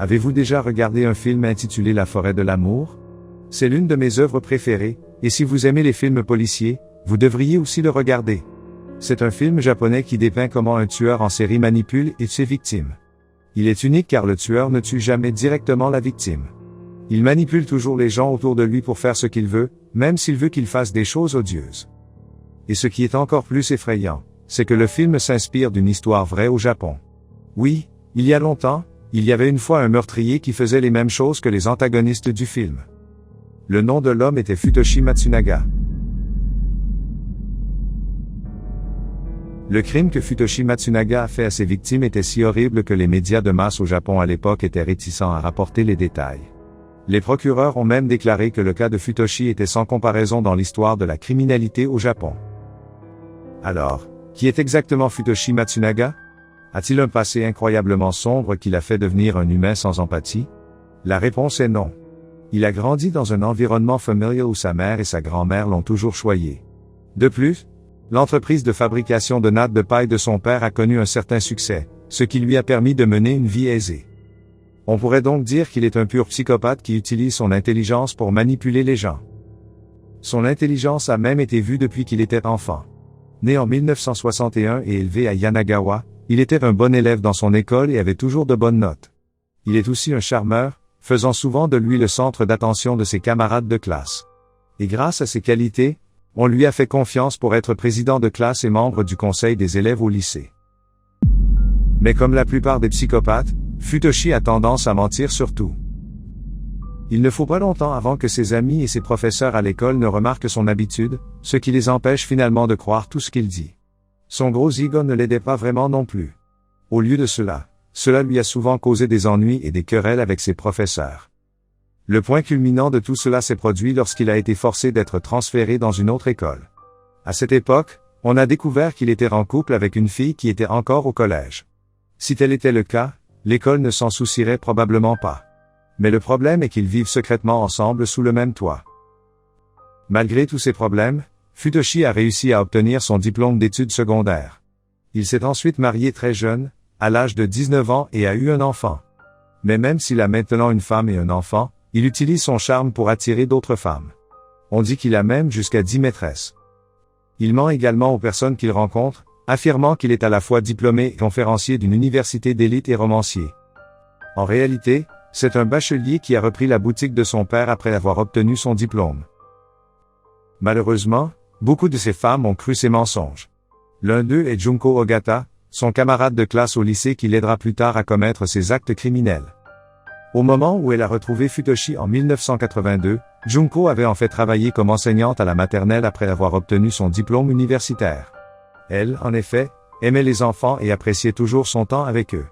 Avez-vous déjà regardé un film intitulé La forêt de l'amour? C'est l'une de mes œuvres préférées, et si vous aimez les films policiers, vous devriez aussi le regarder. C'est un film japonais qui dépeint comment un tueur en série manipule et tue ses victimes. Il est unique car le tueur ne tue jamais directement la victime. Il manipule toujours les gens autour de lui pour faire ce qu'il veut, même s'il veut qu'ils fassent des choses odieuses. Et ce qui est encore plus effrayant, c'est que le film s'inspire d'une histoire vraie au Japon. Oui, il y a longtemps, il y avait une fois un meurtrier qui faisait les mêmes choses que les antagonistes du film. Le nom de l'homme était Futoshi Matsunaga. Le crime que Futoshi Matsunaga a fait à ses victimes était si horrible que les médias de masse au Japon à l'époque étaient réticents à rapporter les détails. Les procureurs ont même déclaré que le cas de Futoshi était sans comparaison dans l'histoire de la criminalité au Japon. Alors, qui est exactement Futoshi Matsunaga? A-t-il un passé incroyablement sombre qui l'a fait devenir un humain sans empathie? La réponse est non. Il a grandi dans un environnement familial où sa mère et sa grand-mère l'ont toujours choyé. De plus, l'entreprise de fabrication de nattes de paille de son père a connu un certain succès, ce qui lui a permis de mener une vie aisée. On pourrait donc dire qu'il est un pur psychopathe qui utilise son intelligence pour manipuler les gens. Son intelligence a même été vue depuis qu'il était enfant. Né en 1961 et élevé à Yanagawa, il était un bon élève dans son école et avait toujours de bonnes notes. Il est aussi un charmeur, faisant souvent de lui le centre d'attention de ses camarades de classe. Et grâce à ses qualités, on lui a fait confiance pour être président de classe et membre du conseil des élèves au lycée. Mais comme la plupart des psychopathes, Futoshi a tendance à mentir sur tout. Il ne faut pas longtemps avant que ses amis et ses professeurs à l'école ne remarquent son habitude, ce qui les empêche finalement de croire tout ce qu'il dit. Son gros ego ne l'aidait pas vraiment non plus. Au lieu de cela lui a souvent causé des ennuis et des querelles avec ses professeurs. Le point culminant de tout cela s'est produit lorsqu'il a été forcé d'être transféré dans une autre école. À cette époque, on a découvert qu'il était en couple avec une fille qui était encore au collège. Si tel était le cas, l'école ne s'en soucierait probablement pas. Mais le problème est qu'ils vivent secrètement ensemble sous le même toit. Malgré tous ces problèmes, Futoshi a réussi à obtenir son diplôme d'études secondaires. Il s'est ensuite marié très jeune, à l'âge de 19 ans et a eu un enfant. Mais même s'il a maintenant une femme et un enfant, il utilise son charme pour attirer d'autres femmes. On dit qu'il a même jusqu'à 10 maîtresses. Il ment également aux personnes qu'il rencontre, affirmant qu'il est à la fois diplômé et conférencier d'une université d'élite et romancier. En réalité, c'est un bachelier qui a repris la boutique de son père après avoir obtenu son diplôme. Malheureusement, beaucoup de ces femmes ont cru ses mensonges. L'un d'eux est Junko Ogata, son camarade de classe au lycée qui l'aidera plus tard à commettre ses actes criminels. Au moment où elle a retrouvé Futoshi en 1982, Junko avait en fait travaillé comme enseignante à la maternelle après avoir obtenu son diplôme universitaire. Elle, en effet, aimait les enfants et appréciait toujours son temps avec eux.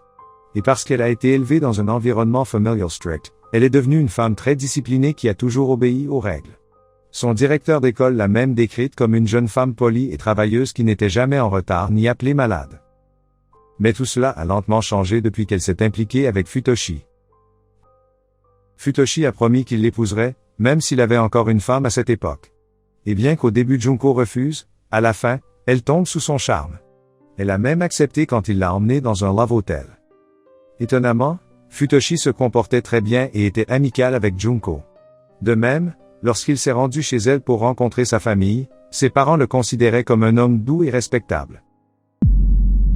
Et parce qu'elle a été élevée dans un environnement familial strict, elle est devenue une femme très disciplinée qui a toujours obéi aux règles. Son directeur d'école l'a même décrite comme une jeune femme polie et travailleuse qui n'était jamais en retard ni appelée malade. Mais tout cela a lentement changé depuis qu'elle s'est impliquée avec Futoshi. Futoshi a promis qu'il l'épouserait, même s'il avait encore une femme à cette époque. Et bien qu'au début Junko refuse, à la fin, elle tombe sous son charme. Elle a même accepté quand il l'a emmenée dans un love hotel. Étonnamment, Futoshi se comportait très bien et était amical avec Junko. De même, lorsqu'il s'est rendu chez elle pour rencontrer sa famille, ses parents le considéraient comme un homme doux et respectable.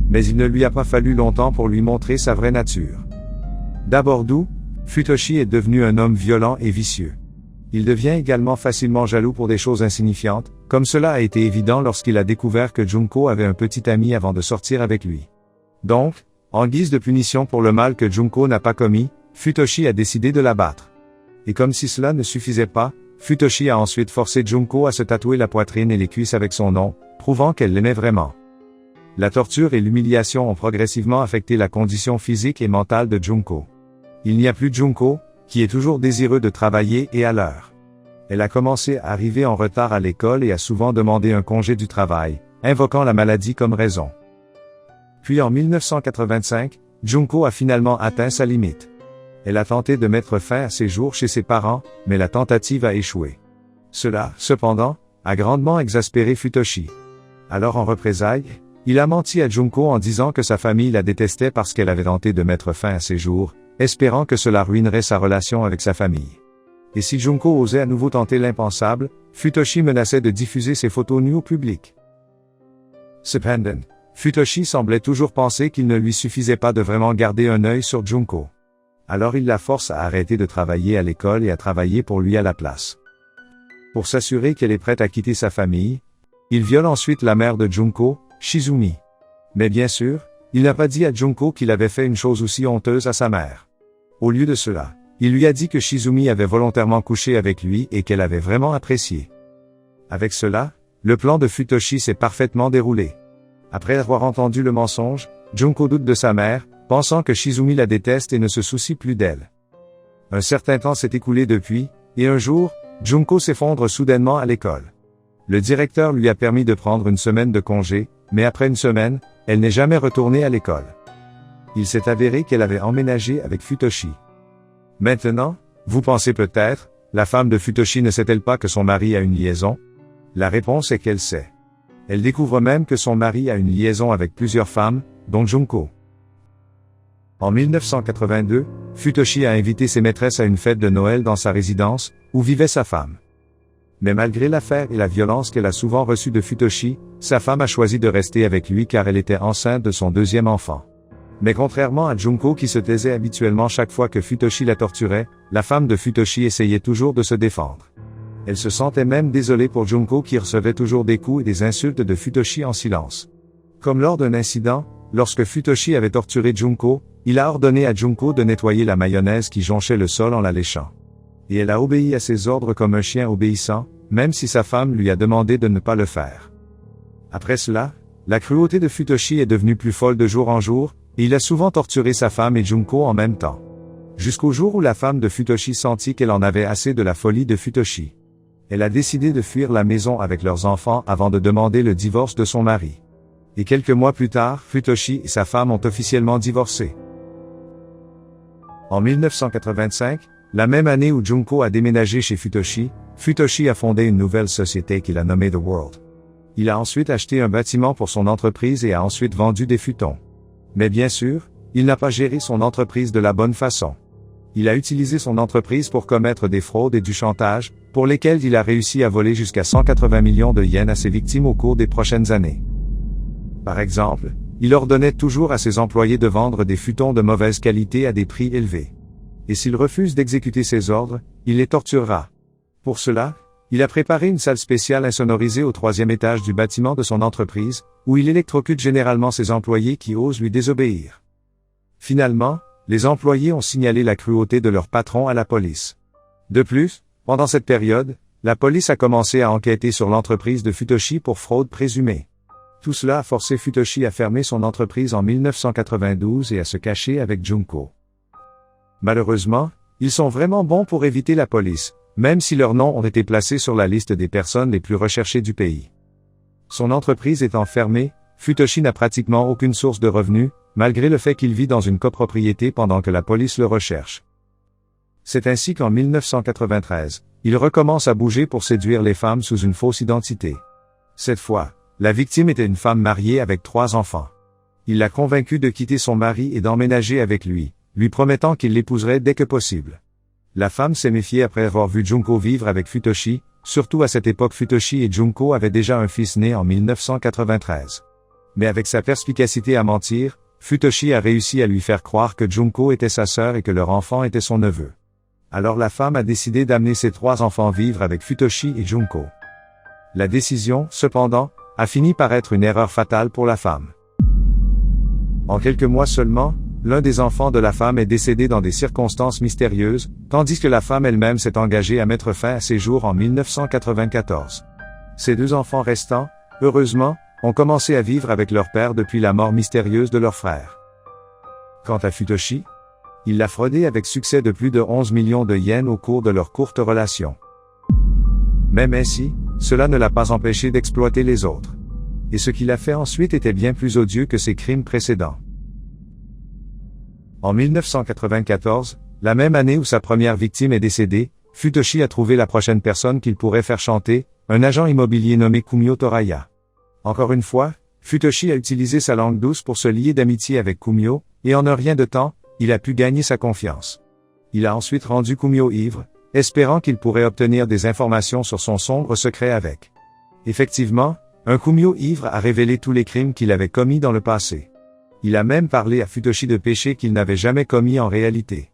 Mais il ne lui a pas fallu longtemps pour lui montrer sa vraie nature. D'abord doux, Futoshi est devenu un homme violent et vicieux. Il devient également facilement jaloux pour des choses insignifiantes, comme cela a été évident lorsqu'il a découvert que Junko avait un petit ami avant de sortir avec lui. Donc, en guise de punition pour le mal que Junko n'a pas commis, Futoshi a décidé de la battre. Et comme si cela ne suffisait pas, Futoshi a ensuite forcé Junko à se tatouer la poitrine et les cuisses avec son nom, prouvant qu'elle l'aimait vraiment. La torture et l'humiliation ont progressivement affecté la condition physique et mentale de Junko. Il n'y a plus Junko, qui est toujours désireux de travailler et à l'heure. Elle a commencé à arriver en retard à l'école et a souvent demandé un congé du travail, invoquant la maladie comme raison. Puis en 1985, Junko a finalement atteint sa limite. Elle a tenté de mettre fin à ses jours chez ses parents, mais la tentative a échoué. Cela, cependant, a grandement exaspéré Futoshi. Alors en représailles, il a menti à Junko en disant que sa famille la détestait parce qu'elle avait tenté de mettre fin à ses jours, espérant que cela ruinerait sa relation avec sa famille. Et si Junko osait à nouveau tenter l'impensable, Futoshi menaçait de diffuser ses photos nues au public. Cependant, Futoshi semblait toujours penser qu'il ne lui suffisait pas de vraiment garder un œil sur Junko. Alors il la force à arrêter de travailler à l'école et à travailler pour lui à la place. Pour s'assurer qu'elle est prête à quitter sa famille, il viole ensuite la mère de Junko, Shizumi. Mais bien sûr, il n'a pas dit à Junko qu'il avait fait une chose aussi honteuse à sa mère. Au lieu de cela, il lui a dit que Shizumi avait volontairement couché avec lui et qu'elle avait vraiment apprécié. Avec cela, le plan de Futoshi s'est parfaitement déroulé. Après avoir entendu le mensonge, Junko doute de sa mère, pensant que Shizumi la déteste et ne se soucie plus d'elle. Un certain temps s'est écoulé depuis, et un jour, Junko s'effondre soudainement à l'école. Le directeur lui a permis de prendre une semaine de congé, mais après une semaine, elle n'est jamais retournée à l'école. Il s'est avéré qu'elle avait emménagé avec Futoshi. Maintenant, vous pensez peut-être, la femme de Futoshi ne sait-elle pas que son mari a une liaison? La réponse est qu'elle sait. Elle découvre même que son mari a une liaison avec plusieurs femmes, dont Junko. En 1982, Futoshi a invité ses maîtresses à une fête de Noël dans sa résidence, où vivait sa femme. Mais malgré l'affaire et la violence qu'elle a souvent reçue de Futoshi, sa femme a choisi de rester avec lui car elle était enceinte de son deuxième enfant. Mais contrairement à Junko qui se taisait habituellement chaque fois que Futoshi la torturait, la femme de Futoshi essayait toujours de se défendre. Elle se sentait même désolée pour Junko qui recevait toujours des coups et des insultes de Futoshi en silence. Comme lors d'un incident, lorsque Futoshi avait torturé Junko, il a ordonné à Junko de nettoyer la mayonnaise qui jonchait le sol en la léchant. Et elle a obéi à ses ordres comme un chien obéissant, même si sa femme lui a demandé de ne pas le faire. Après cela, la cruauté de Futoshi est devenue plus folle de jour en jour, et il a souvent torturé sa femme et Junko en même temps. Jusqu'au jour où la femme de Futoshi sentit qu'elle en avait assez de la folie de Futoshi. Elle a décidé de fuir la maison avec leurs enfants avant de demander le divorce de son mari. Et quelques mois plus tard, Futoshi et sa femme ont officiellement divorcé. En 1985, la même année où Junko a déménagé chez Futoshi, Futoshi a fondé une nouvelle société qu'il a nommée The World. Il a ensuite acheté un bâtiment pour son entreprise et a ensuite vendu des futons. Mais bien sûr, il n'a pas géré son entreprise de la bonne façon. Il a utilisé son entreprise pour commettre des fraudes et du chantage, pour lesquels il a réussi à voler jusqu'à 180 millions de yens à ses victimes au cours des prochaines années. Par exemple, il ordonnait toujours à ses employés de vendre des futons de mauvaise qualité à des prix élevés. Et s'ils refusent d'exécuter ses ordres, il les torturera. Pour cela, il a préparé une salle spéciale insonorisée au 3e étage du bâtiment de son entreprise, où il électrocute généralement ses employés qui osent lui désobéir. Finalement, les employés ont signalé la cruauté de leur patron à la police. De plus, pendant cette période, la police a commencé à enquêter sur l'entreprise de Futoshi pour fraude présumée. Tout cela a forcé Futoshi à fermer son entreprise en 1992 et à se cacher avec Junko. Malheureusement, ils sont vraiment bons pour éviter la police, même si leurs noms ont été placés sur la liste des personnes les plus recherchées du pays. Son entreprise étant fermée, Futoshi n'a pratiquement aucune source de revenus, malgré le fait qu'il vit dans une copropriété pendant que la police le recherche. C'est ainsi qu'en 1993, il recommence à bouger pour séduire les femmes sous une fausse identité. Cette fois, la victime était une femme mariée avec 3 enfants. Il l'a convaincue de quitter son mari et d'emménager avec lui, lui promettant qu'il l'épouserait dès que possible. La femme s'est méfiée après avoir vu Junko vivre avec Futoshi, surtout à cette époque Futoshi et Junko avaient déjà un fils né en 1993. Mais avec sa perspicacité à mentir, Futoshi a réussi à lui faire croire que Junko était sa sœur et que leur enfant était son neveu. Alors la femme a décidé d'amener ses 3 enfants vivre avec Futoshi et Junko. La décision, cependant, a fini par être une erreur fatale pour la femme. En quelques mois seulement, l'un des enfants de la femme est décédé dans des circonstances mystérieuses, tandis que la femme elle-même s'est engagée à mettre fin à ses jours en 1994. Ces 2 enfants restants, heureusement, ont commencé à vivre avec leur père depuis la mort mystérieuse de leur frère. Quant à Futoshi, il l'a fraudé avec succès de plus de 11 millions de yens au cours de leur courte relation. Même ainsi, cela ne l'a pas empêché d'exploiter les autres. Et ce qu'il a fait ensuite était bien plus odieux que ses crimes précédents. En 1994, la même année où sa première victime est décédée, Futoshi a trouvé la prochaine personne qu'il pourrait faire chanter, un agent immobilier nommé Kumio Toraya. Encore une fois, Futoshi a utilisé sa langue douce pour se lier d'amitié avec Kumio, et en un rien de temps, il a pu gagner sa confiance. Il a ensuite rendu Kumio ivre, espérant qu'il pourrait obtenir des informations sur son sombre secret avec. Effectivement, un Kumio ivre a révélé tous les crimes qu'il avait commis dans le passé. Il a même parlé à Futoshi de péchés qu'il n'avait jamais commis en réalité.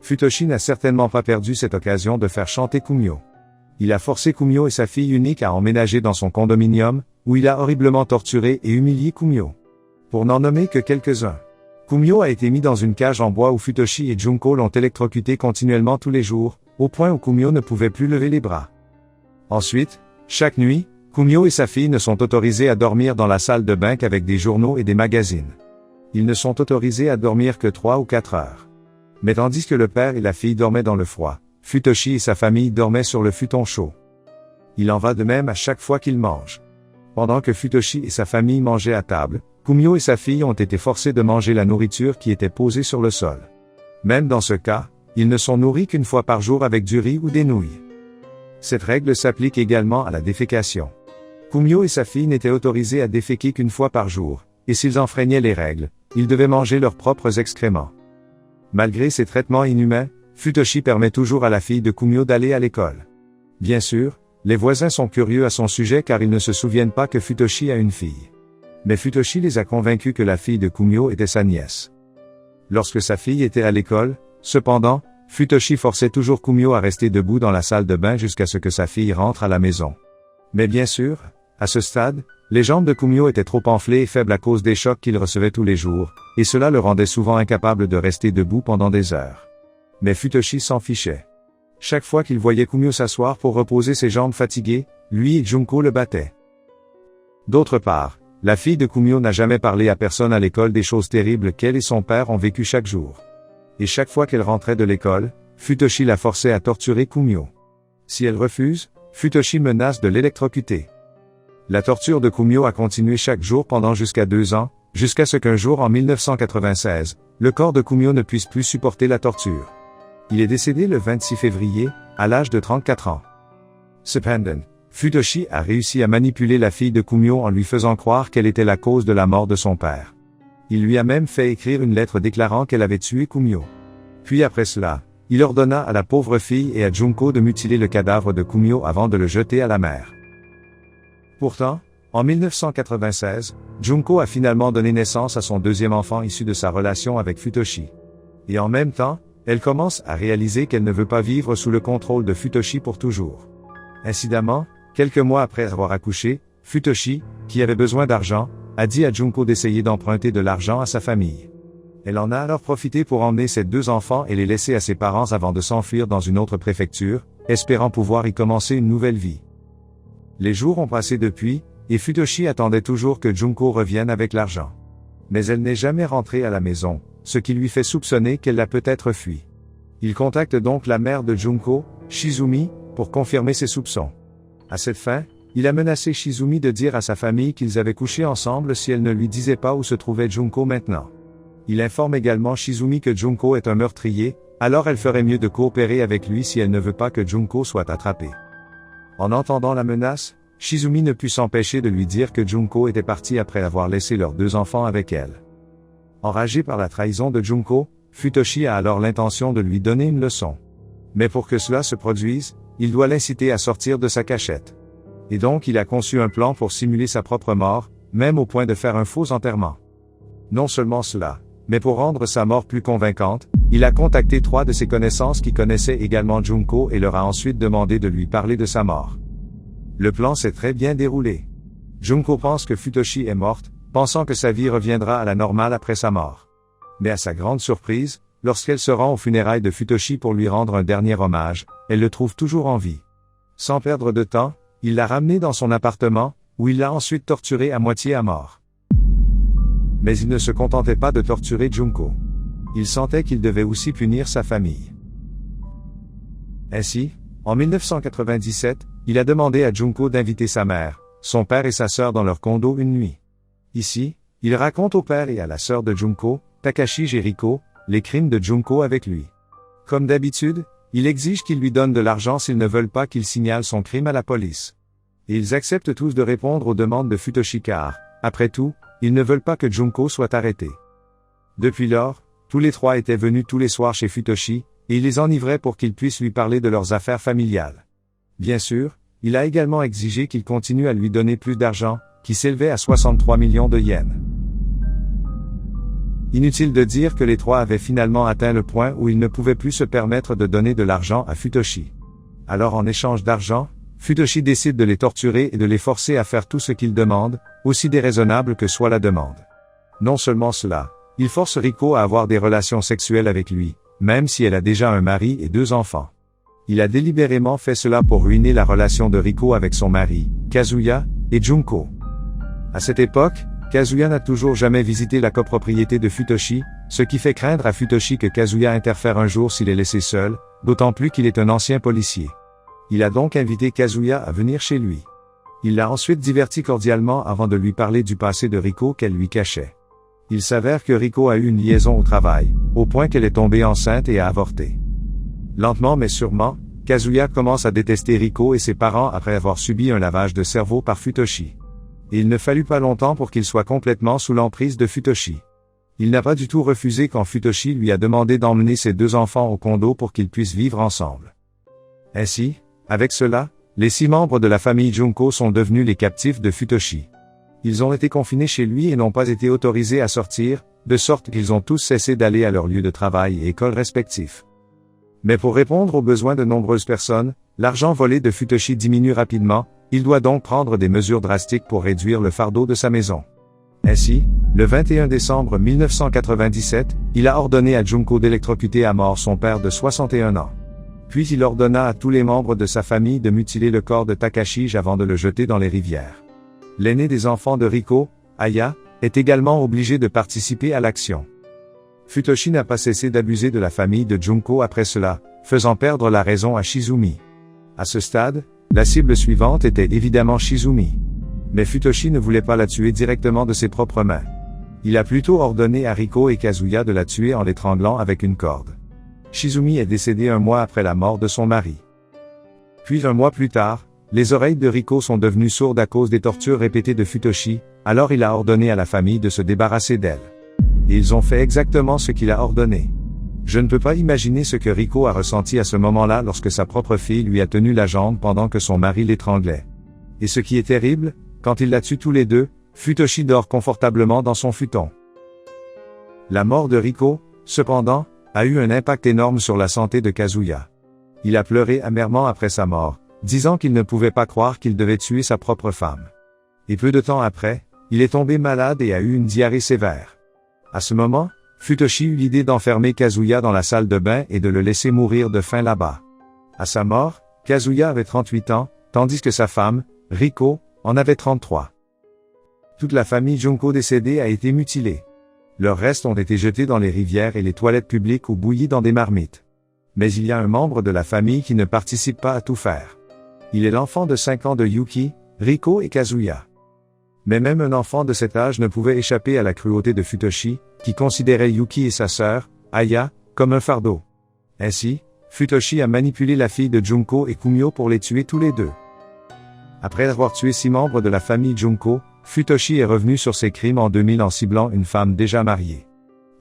Futoshi n'a certainement pas perdu cette occasion de faire chanter Kumio. Il a forcé Kumio et sa fille unique à emménager dans son condominium, où il a horriblement torturé et humilié Kumio. Pour n'en nommer que quelques-uns. Kumio a été mis dans une cage en bois où Futoshi et Junko l'ont électrocuté continuellement tous les jours, au point où Kumio ne pouvait plus lever les bras. Ensuite, chaque nuit, Kumio et sa fille ne sont autorisés à dormir dans la salle de bain qu'avec des journaux et des magazines. Ils ne sont autorisés à dormir que 3 ou 4 heures. Mais tandis que le père et la fille dormaient dans le froid, Futoshi et sa famille dormaient sur le futon chaud. Il en va de même à chaque fois qu'ils mangent. Pendant que Futoshi et sa famille mangeaient à table, Kumio et sa fille ont été forcés de manger la nourriture qui était posée sur le sol. Même dans ce cas, ils ne sont nourris qu'une fois par jour avec du riz ou des nouilles. Cette règle s'applique également à la défécation. Kumio et sa fille n'étaient autorisés à déféquer qu'une fois par jour, et s'ils enfreignaient les règles, ils devaient manger leurs propres excréments. Malgré ces traitements inhumains, Futoshi permet toujours à la fille de Kumio d'aller à l'école. Bien sûr, les voisins sont curieux à son sujet car ils ne se souviennent pas que Futoshi a une fille. Mais Futoshi les a convaincus que la fille de Kumio était sa nièce. Lorsque sa fille était à l'école, cependant, Futoshi forçait toujours Kumio à rester debout dans la salle de bain jusqu'à ce que sa fille rentre à la maison. Mais bien sûr, à ce stade, les jambes de Kumio étaient trop enflées et faibles à cause des chocs qu'il recevait tous les jours, et cela le rendait souvent incapable de rester debout pendant des heures. Mais Futoshi s'en fichait. Chaque fois qu'il voyait Kumio s'asseoir pour reposer ses jambes fatiguées, lui et Junko le battaient. D'autre part, la fille de Kumio n'a jamais parlé à personne à l'école des choses terribles qu'elle et son père ont vécues chaque jour. Et chaque fois qu'elle rentrait de l'école, Futoshi la forçait à torturer Kumio. Si elle refuse, Futoshi menace de l'électrocuter. La torture de Kumio a continué chaque jour pendant jusqu'à 2 ans, jusqu'à ce qu'un jour en 1996, le corps de Kumio ne puisse plus supporter la torture. Il est décédé le 26 février, à l'âge de 34 ans. Cependant, Futoshi a réussi à manipuler la fille de Kumio en lui faisant croire qu'elle était la cause de la mort de son père. Il lui a même fait écrire une lettre déclarant qu'elle avait tué Kumio. Puis après cela, il ordonna à la pauvre fille et à Junko de mutiler le cadavre de Kumio avant de le jeter à la mer. Pourtant, en 1996, Junko a finalement donné naissance à son deuxième enfant issu de sa relation avec Futoshi. Et en même temps, elle commence à réaliser qu'elle ne veut pas vivre sous le contrôle de Futoshi pour toujours. Incidemment, quelques mois après avoir accouché, Futoshi, qui avait besoin d'argent, a dit à Junko d'essayer d'emprunter de l'argent à sa famille. Elle en a alors profité pour emmener ses 2 enfants et les laisser à ses parents avant de s'enfuir dans une autre préfecture, espérant pouvoir y commencer une nouvelle vie. Les jours ont passé depuis, et Futoshi attendait toujours que Junko revienne avec l'argent. Mais elle n'est jamais rentrée à la maison, ce qui lui fait soupçonner qu'elle l'a peut-être fui. Il contacte donc la mère de Junko, Shizumi, pour confirmer ses soupçons. À cette fin, il a menacé Shizumi de dire à sa famille qu'ils avaient couché ensemble si elle ne lui disait pas où se trouvait Junko maintenant. Il informe également Shizumi que Junko est un meurtrier, alors elle ferait mieux de coopérer avec lui si elle ne veut pas que Junko soit attrapé. En entendant la menace, Shizumi ne put s'empêcher de lui dire que Junko était parti après avoir laissé leurs 2 enfants avec elle. Enragé par la trahison de Junko, Futoshi a alors l'intention de lui donner une leçon. Mais pour que cela se produise, il doit l'inciter à sortir de sa cachette. Et donc il a conçu un plan pour simuler sa propre mort, même au point de faire un faux enterrement. Non seulement cela, mais pour rendre sa mort plus convaincante, il a contacté 3 de ses connaissances qui connaissaient également Junko et leur a ensuite demandé de lui parler de sa mort. Le plan s'est très bien déroulé. Junko pense que Futoshi est morte, pensant que sa vie reviendra à la normale après sa mort. Mais à sa grande surprise, lorsqu'elle se rend aux funérailles de Futoshi pour lui rendre un dernier hommage, elle le trouve toujours en vie. Sans perdre de temps, il l'a ramené dans son appartement, où il l'a ensuite torturé à moitié à mort. Mais il ne se contentait pas de torturer Junko. Il sentait qu'il devait aussi punir sa famille. Ainsi, en 1997, il a demandé à Junko d'inviter sa mère, son père et sa sœur dans leur condo une nuit. Ici, il raconte au père et à la sœur de Junko, Takashi Jericho, les crimes de Junko avec lui. Comme d'habitude, il exige qu'ils lui donnent de l'argent s'ils ne veulent pas qu'il signale son crime à la police. Et ils acceptent tous de répondre aux demandes de Futoshi car, après tout, ils ne veulent pas que Junko soit arrêté. Depuis lors, Tous les trois étaient venus tous les soirs chez Futoshi, et il les enivrait pour qu'ils puissent lui parler de leurs affaires familiales. Bien sûr, il a également exigé qu'il continue à lui donner plus d'argent, qui s'élevait à 63 millions de yens. Inutile de dire que les trois avaient finalement atteint le point où ils ne pouvaient plus se permettre de donner de l'argent à Futoshi. Alors en échange d'argent, Futoshi décide de les torturer et de les forcer à faire tout ce qu'ils demandent, aussi déraisonnable que soit la demande. Non seulement cela, il force Riko à avoir des relations sexuelles avec lui, même si elle a déjà un mari et 2 enfants. Il a délibérément fait cela pour ruiner la relation de Riko avec son mari, Kazuya, et Junko. À cette époque, Kazuya n'a toujours jamais visité la copropriété de Futoshi, ce qui fait craindre à Futoshi que Kazuya interfère un jour s'il est laissé seul, d'autant plus qu'il est un ancien policier. Il a donc invité Kazuya à venir chez lui. Il l'a ensuite diverti cordialement avant de lui parler du passé de Riko qu'elle lui cachait. Il s'avère que Riko a eu une liaison au travail, au point qu'elle est tombée enceinte et a avorté. Lentement mais sûrement, Kazuya commence à détester Riko et ses parents après avoir subi un lavage de cerveau par Futoshi. Et il ne fallut pas longtemps pour qu'il soit complètement sous l'emprise de Futoshi. Il n'a pas du tout refusé quand Futoshi lui a demandé d'emmener ses 2 enfants au condo pour qu'ils puissent vivre ensemble. Ainsi, avec cela, les 6 membres de la famille Junko sont devenus les captifs de Futoshi. Ils ont été confinés chez lui et n'ont pas été autorisés à sortir, de sorte qu'ils ont tous cessé d'aller à leur lieu de travail et école respectifs. Mais pour répondre aux besoins de nombreuses personnes, l'argent volé de Futoshi diminue rapidement, il doit donc prendre des mesures drastiques pour réduire le fardeau de sa maison. Ainsi, le 21 décembre 1997, il a ordonné à Junko d'électrocuter à mort son père de 61 ans. Puis il ordonna à tous les membres de sa famille de mutiler le corps de Takashi avant de le jeter dans les rivières. L'aîné des enfants de Riko, Aya, est également obligé de participer à l'action. Futoshi n'a pas cessé d'abuser de la famille de Junko après cela, faisant perdre la raison à Shizumi. À ce stade, la cible suivante était évidemment Shizumi. Mais Futoshi ne voulait pas la tuer directement de ses propres mains. Il a plutôt ordonné à Riko et Kazuya de la tuer en l'étranglant avec une corde. Shizumi est décédée 1 mois après la mort de son mari. Puis 1 mois plus tard, les oreilles de Riko sont devenues sourdes à cause des tortures répétées de Futoshi, alors il a ordonné à la famille de se débarrasser d'elle. Et ils ont fait exactement ce qu'il a ordonné. Je ne peux pas imaginer ce que Riko a ressenti à ce moment-là lorsque sa propre fille lui a tenu la jambe pendant que son mari l'étranglait. Et ce qui est terrible, quand il la tue tous les deux, Futoshi dort confortablement dans son futon. La mort de Riko, cependant, a eu un impact énorme sur la santé de Kazuya. Il a pleuré amèrement après sa mort, disant qu'il ne pouvait pas croire qu'il devait tuer sa propre femme. Et peu de temps après, il est tombé malade et a eu une diarrhée sévère. À ce moment, Futoshi eut l'idée d'enfermer Kazuya dans la salle de bain et de le laisser mourir de faim là-bas. À sa mort, Kazuya avait 38 ans, tandis que sa femme, Riko, en avait 33. Toute la famille Junko décédée a été mutilée. Leurs restes ont été jetés dans les rivières et les toilettes publiques ou bouillis dans des marmites. Mais il y a un membre de la famille qui ne participe pas à tout faire. Il est l'enfant de 5 ans de Yuki, Riko et Kazuya. Mais même un enfant de cet âge ne pouvait échapper à la cruauté de Futoshi, qui considérait Yuki et sa sœur, Aya, comme un fardeau. Ainsi, Futoshi a manipulé la fille de Junko et Kumio pour les tuer tous les deux. Après avoir tué 6 membres de la famille Junko, Futoshi est revenu sur ses crimes en 2000 en ciblant une femme déjà mariée.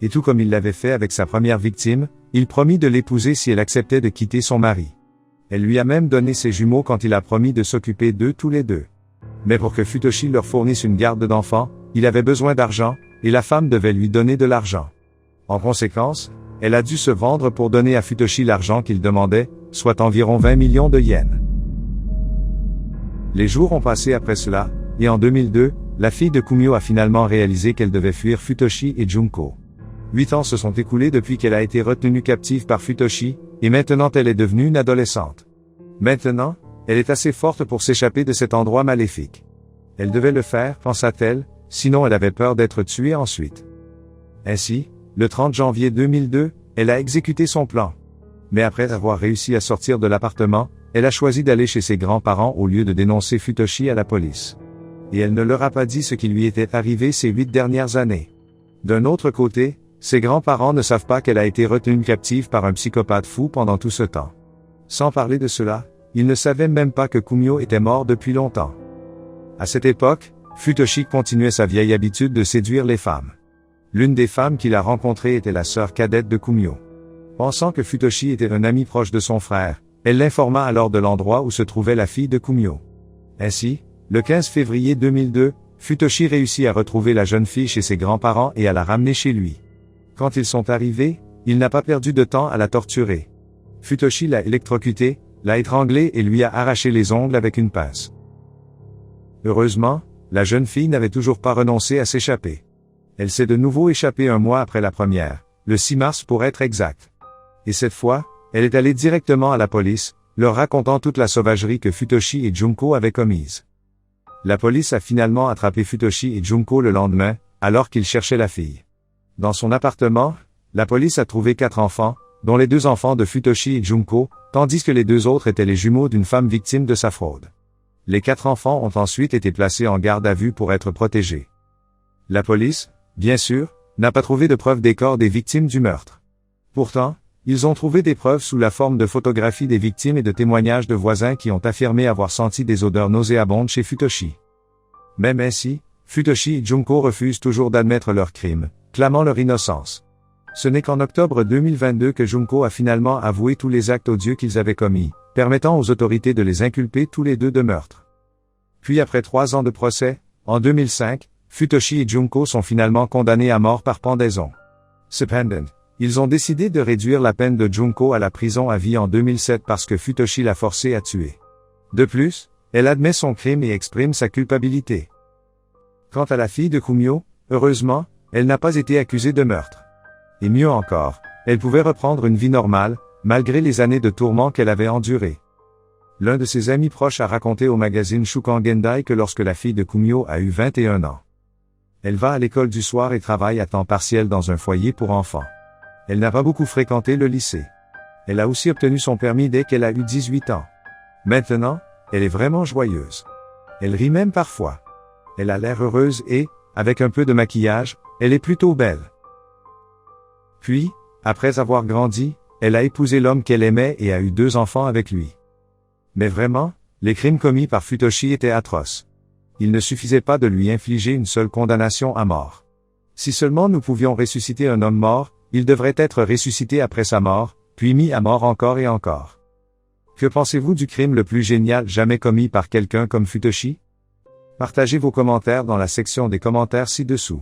Et tout comme il l'avait fait avec sa première victime, il promit de l'épouser si elle acceptait de quitter son mari. Elle lui a même donné ses jumeaux quand il a promis de s'occuper d'eux tous les deux. Mais pour que Futoshi leur fournisse une garde d'enfants, il avait besoin d'argent, et la femme devait lui donner de l'argent. En conséquence, elle a dû se vendre pour donner à Futoshi l'argent qu'il demandait, soit environ 20 millions de yens. Les jours ont passé après cela, et en 2002, la fille de Kumio a finalement réalisé qu'elle devait fuir Futoshi et Junko. 8 ans se sont écoulés depuis qu'elle a été retenue captive par Futoshi, et maintenant elle est devenue une adolescente. Maintenant, elle est assez forte pour s'échapper de cet endroit maléfique. Elle devait le faire, pensa-t-elle, sinon elle avait peur d'être tuée ensuite. Ainsi, le 30 janvier 2002, elle a exécuté son plan. Mais après avoir réussi à sortir de l'appartement, elle a choisi d'aller chez ses grands-parents au lieu de dénoncer Futoshi à la police. Et elle ne leur a pas dit ce qui lui était arrivé ces 8 dernières années. D'un autre côté, ses grands-parents ne savent pas qu'elle a été retenue captive par un psychopathe fou pendant tout ce temps. Sans parler de cela, ils ne savaient même pas que Kumio était mort depuis longtemps. À cette époque, Futoshi continuait sa vieille habitude de séduire les femmes. L'une des femmes qu'il a rencontrées était la sœur cadette de Kumio. Pensant que Futoshi était un ami proche de son frère, elle l'informa alors de l'endroit où se trouvait la fille de Kumio. Ainsi, le 15 février 2002, Futoshi réussit à retrouver la jeune fille chez ses grands-parents et à la ramener chez lui. Quand ils sont arrivés, il n'a pas perdu de temps à la torturer. Futoshi l'a électrocutée, l'a étranglée et lui a arraché les ongles avec une pince. Heureusement, la jeune fille n'avait toujours pas renoncé à s'échapper. Elle s'est de nouveau échappée un mois après la première, le 6 mars pour être exact. Et cette fois, elle est allée directement à la police, leur racontant toute la sauvagerie que Futoshi et Junko avaient commise. La police a finalement attrapé Futoshi et Junko le lendemain, alors qu'ils cherchaient la fille. Dans son appartement, la police a trouvé 4 enfants, dont les 2 enfants de Futoshi et Junko, tandis que les 2 autres étaient les jumeaux d'une femme victime de sa fraude. Les 4 enfants ont ensuite été placés en garde à vue pour être protégés. La police, bien sûr, n'a pas trouvé de preuves des corps des victimes du meurtre. Pourtant, ils ont trouvé des preuves sous la forme de photographies des victimes et de témoignages de voisins qui ont affirmé avoir senti des odeurs nauséabondes chez Futoshi. Même ainsi, Futoshi et Junko refusent toujours d'admettre leurs crimes, clamant leur innocence. Ce n'est qu'en octobre 2022 que Junko a finalement avoué tous les actes odieux qu'ils avaient commis, permettant aux autorités de les inculper tous les deux de meurtre. Puis après 3 ans de procès, en 2005, Futoshi et Junko sont finalement condamnés à mort par pendaison. Cependant, ils ont décidé de réduire la peine de Junko à la prison à vie en 2007 parce que Futoshi l'a forcé à tuer. De plus, elle admet son crime et exprime sa culpabilité. Quant à la fille de Kumio, heureusement, elle n'a pas été accusée de meurtre. Et mieux encore, elle pouvait reprendre une vie normale, malgré les années de tourments qu'elle avait endurées. L'un de ses amis proches a raconté au magazine Shukan Gendai que lorsque la fille de Kumio a eu 21 ans, elle va à l'école du soir et travaille à temps partiel dans un foyer pour enfants. Elle n'a pas beaucoup fréquenté le lycée. Elle a aussi obtenu son permis dès qu'elle a eu 18 ans. Maintenant, elle est vraiment joyeuse. Elle rit même parfois. Elle a l'air heureuse et, avec un peu de maquillage, elle est plutôt belle. Puis, après avoir grandi, elle a épousé l'homme qu'elle aimait et a eu 2 enfants avec lui. Mais vraiment, les crimes commis par Futoshi étaient atroces. Il ne suffisait pas de lui infliger une seule condamnation à mort. Si seulement nous pouvions ressusciter un homme mort, il devrait être ressuscité après sa mort, puis mis à mort encore et encore. Que pensez-vous du crime le plus génial jamais commis par quelqu'un comme Futoshi? Partagez vos commentaires dans la section des commentaires ci-dessous.